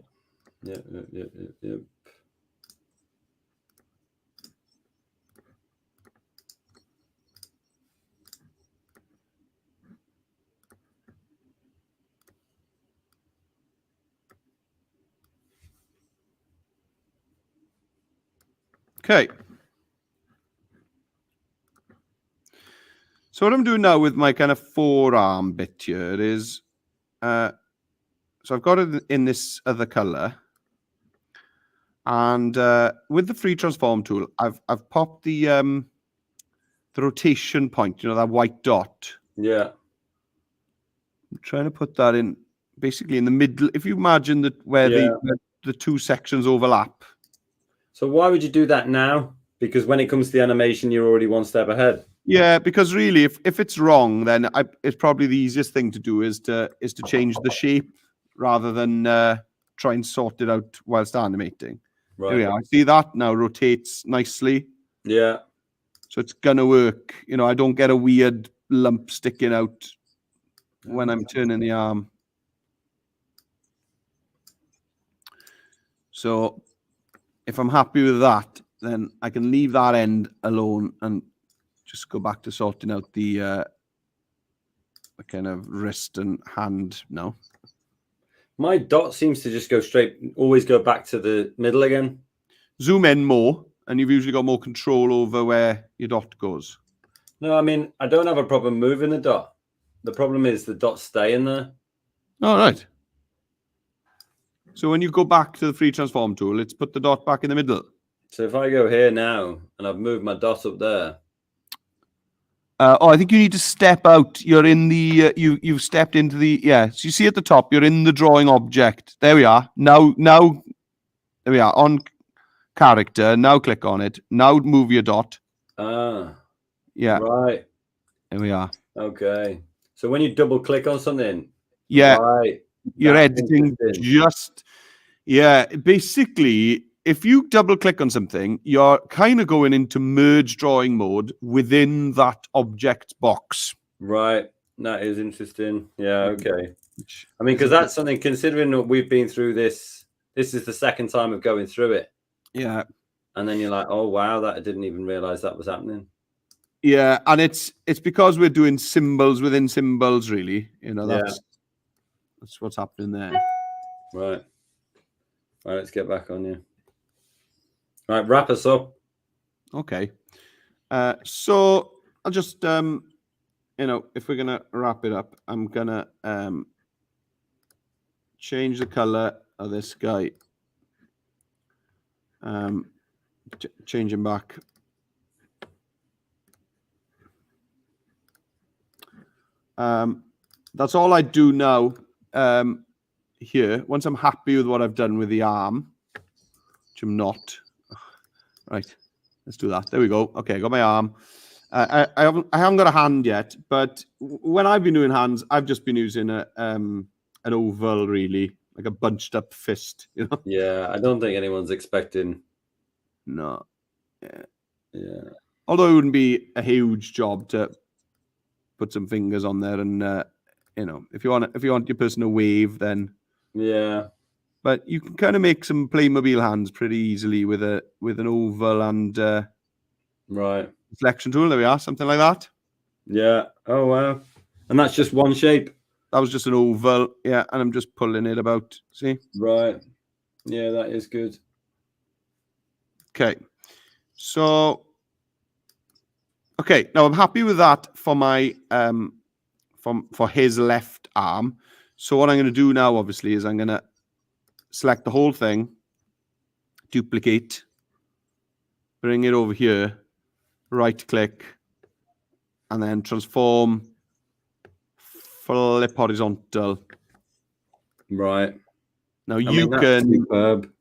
Okay. So what I'm doing now with my kind of forearm bit here is, so I've got it in this other color, and with the free transform tool, I've popped the rotation point, that white dot. Yeah. I'm trying to put that in basically in the middle. If you imagine that where the two sections overlap. So why would you do that now? Because when it comes to the animation, you're already one step ahead. Yeah, because really, if it's wrong, then it's probably the easiest thing to do is to change the shape rather than try and sort it out whilst animating. Right. Here we are. See that now rotates nicely. Yeah. So it's gonna work. I don't get a weird lump sticking out when I'm turning the arm. So if I'm happy with that, then I can leave that end alone and just go back to sorting out the kind of wrist and hand now. My dot seems to just go straight, always go back to the middle again. Zoom in more, and you've usually got more control over where your dot goes. No, I mean, I don't have a problem moving the dot. The problem is the dot staying there. All right. So when you go back to the free transform tool, it's put the dot back in the middle. So if I go here now and I've moved my dot up there. I think you need to step out. You're in the, you've stepped into the, so you see at the top, you're in the drawing object. There we are. Now, there we are on character. Now click on it. Now move your dot. Ah. Yeah. Right. There we are. Okay. So when you double click on something. Yeah. Right. You're editing just, basically, if you double click on something, you're kind of going into merge drawing mode within that object box. Right. That is interesting. Yeah. Okay. I mean, because that's something, considering that we've been through this is the second time of going through it. Yeah. And then you're like, oh, wow, that I didn't even realize that was happening. Yeah. And it's because we're doing symbols within symbols, really. That's what's happening there. Right. All right. Let's get back on you. All right, wrap us up. Okay. So I'll just, if we're going to wrap it up, I'm going to change the color of this guy. Change him back. That's all I do now here. Once I'm happy with what I've done with the arm, which I'm not. Right, let's do that. There we go. Okay, I got my arm. I haven't got a hand yet, but when I've been doing hands, I've just been using an oval, really, like a bunched up fist. Yeah, I don't think anyone's expecting. No. Yeah. Although it wouldn't be a huge job to put some fingers on there, and if you want your person to wave, then yeah. But you can kind of make some Playmobil hands pretty easily with an oval and right selection tool. There we are, something like that. Yeah. Oh wow! And that's just one shape. That was just an oval, yeah. And I'm just pulling it about. See? Right. Yeah, that is good. Okay. So, okay. Now I'm happy with that for my for his left arm. So what I'm going to do now, obviously, is I'm going to select the whole thing, duplicate, bring it over here, right click, and then transform, flip horizontal. Right. Now you can. Superb.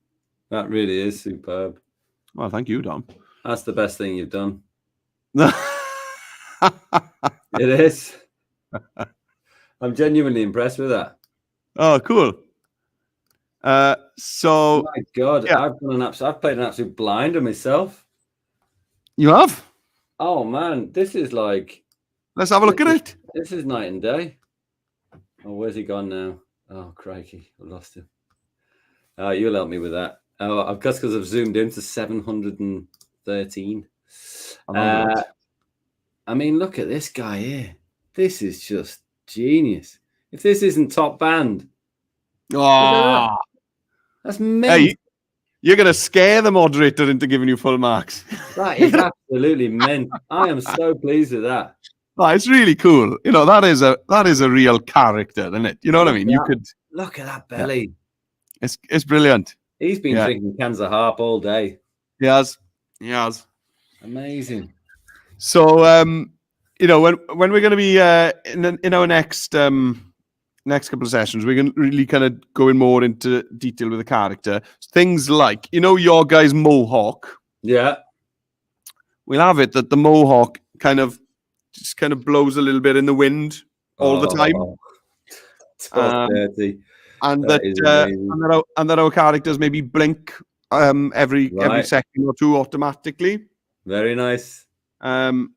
That really is superb. Well, thank you, Dom. That's the best thing you've done. It is. I'm genuinely impressed with that. Oh, cool. So, oh my God, yeah. I've played an absolute blinder myself. You have? Oh man, this is like. Let's have a look at it. This is night and day. Oh, where's he gone now? Oh, crikey, I've lost him. Oh, you'll help me with that. Oh, I've just because I've zoomed in to 713. I mean, look at this guy here. This is just genius. If this isn't top band, that's mint. Hey, you're going to scare the moderator into giving you full marks. That is absolutely mint. I am so pleased with that. Oh, it's really cool. That is a real character, isn't it? You know what I mean? You could look at that belly. Yeah. It's brilliant. He's been drinking cans of harp all day. He has. Amazing. So when we're going to be in our next couple of sessions, we're going to really kind of go in more into detail with the character. Things like, your guy's mohawk. Yeah. We'll have it that the mohawk kind of blows a little bit in the wind all the time. Dirty. And that our characters maybe blink every second or two automatically. Very nice. And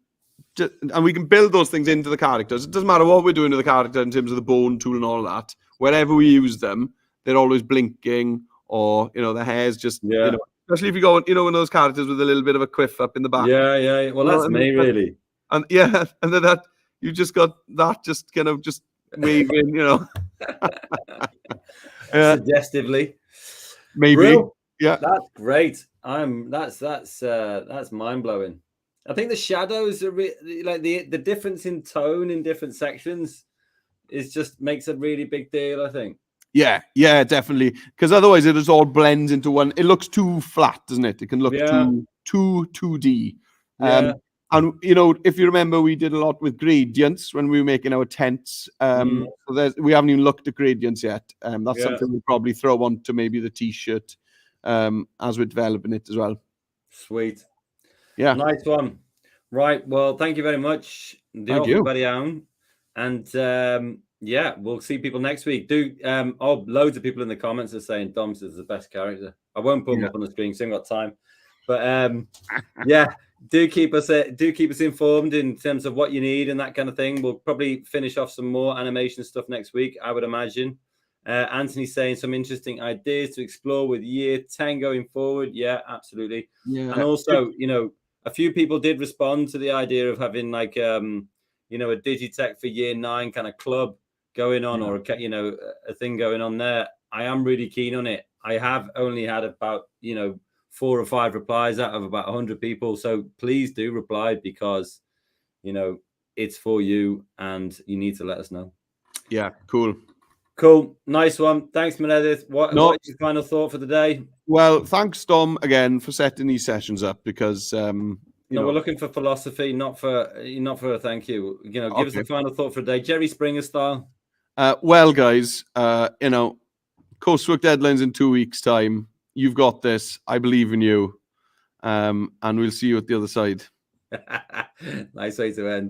we can build those things into the characters. It doesn't matter what we're doing to the character in terms of the bone tool and all that. Wherever we use them, they're always blinking or the hair's just Yeah. especially if you go, one of those characters with a little bit of a quiff up in the back. Yeah. Well, that's me, really. And yeah, and then that you just got that just kind of just waving, Suggestively. maybe. Brill. Yeah, that's great. That's mind blowing. I think the shadows are like the difference in tone in different sections is just makes a really big deal, I think. Yeah, definitely. Because otherwise it just all blends into one. It looks too flat, doesn't it? It can look too 2D. Yeah. And if you remember, we did a lot with gradients when we were making our tents. So we haven't even looked at gradients yet. That's something we'll probably throw onto maybe the t-shirt as we're developing it as well. Sweet. Yeah. Nice one. Right. Well, thank you very much. Thank you. And yeah, we'll see people next week. Loads of people in the comments are saying Dom's is the best character. I won't put them up on the screen because I haven't got time. But yeah, do keep us informed in terms of what you need and that kind of thing. We'll probably finish off some more animation stuff next week, I would imagine. Anthony's saying some interesting ideas to explore with year 10 going forward. Yeah, absolutely. Yeah. And also, a few people did respond to the idea of having like a DigiTech for year 9 kind of club going on, or a thing going on there. I am really keen on it. I have only had about 4 or 5 replies out of about 100 people. So please do reply, because it's for you and you need to let us know. Yeah, cool. Nice one. Thanks, Meredith. What is your final thought for the day? Well, thanks, Dom, again for setting these sessions up, because we're looking for philosophy, not for a thank you. Give us a final thought for the day, Jerry Springer style. Well, guys, coursework deadline's in 2 weeks' time. You've got this. I believe in you. And we'll see you at the other side. Nice way to end.